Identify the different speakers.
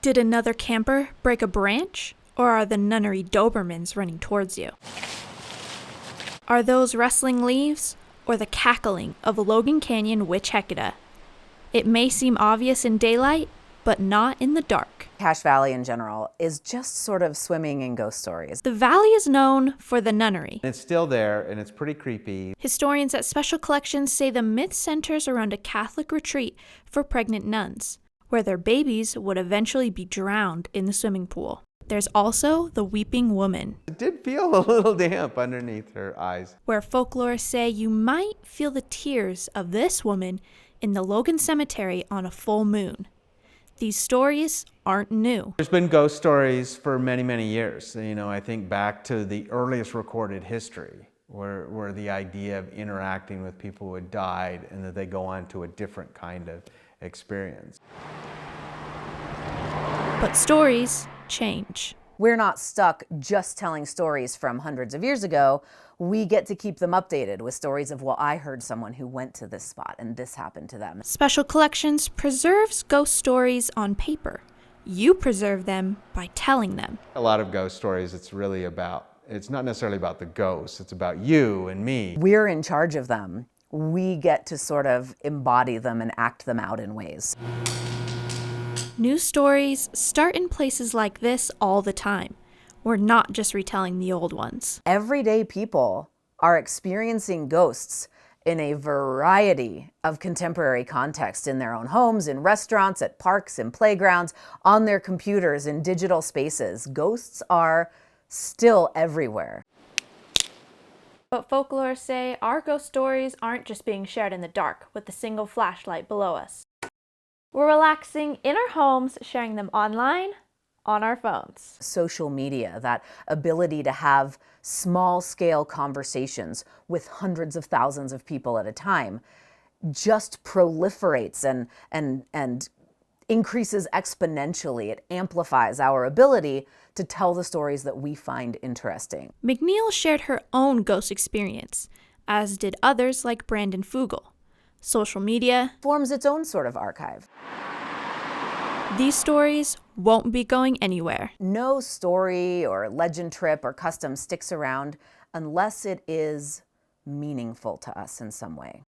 Speaker 1: Did another camper break a branch? Or are the nunnery Dobermans running towards you? Are those rustling leaves? Or the cackling of Logan Canyon Witch Hecata? It may seem obvious in daylight, but not in the dark.
Speaker 2: Cache Valley in general is just sort of swimming in ghost stories.
Speaker 1: The valley is known for the nunnery.
Speaker 3: It's still there, and it's pretty creepy.
Speaker 1: Historians at Special Collections say the myth centers around a Catholic retreat for pregnant nuns, where their babies would eventually be drowned in the swimming pool. There's also the Weeping Woman.
Speaker 3: It did feel a little damp underneath her eyes.
Speaker 1: Where folklore say you might feel the tears of this woman in the Logan Cemetery on a full moon. These stories aren't new.
Speaker 3: There's been ghost stories for many, many years. I think back to the earliest recorded history, where the idea of interacting with people who had died and that they go on to a different kind of experience.
Speaker 1: But stories change.
Speaker 2: We're not stuck just telling stories from hundreds of years ago. We get to keep them updated with stories of, well, I heard someone who went to this spot and this happened to them.
Speaker 1: Special Collections preserves ghost stories on paper. You preserve them by telling them.
Speaker 3: A lot of ghost stories, it's not necessarily about the ghosts, it's about you and me.
Speaker 2: We're in charge of them. We get to sort of embody them and act them out in ways.
Speaker 1: New stories start in places like this all the time. We're not just retelling the old ones.
Speaker 2: Everyday people are experiencing ghosts in a variety of contemporary contexts, in their own homes, in restaurants, at parks, in playgrounds, on their computers, in digital spaces. Ghosts are still everywhere.
Speaker 1: But folklore say our ghost stories aren't just being shared in the dark with a single flashlight below us. We're relaxing in our homes, sharing them online, on our phones.
Speaker 2: Social media, that ability to have small-scale conversations with hundreds of thousands of people at a time, just proliferates and increases exponentially. It amplifies our ability to tell the stories that we find interesting.
Speaker 1: McNeil shared her own ghost experience, as did others like Brandon Fugel. Social media
Speaker 2: forms its own sort of archive.
Speaker 1: These stories won't be going anywhere.
Speaker 2: No story or legend trip or custom sticks around unless it is meaningful to us in some way.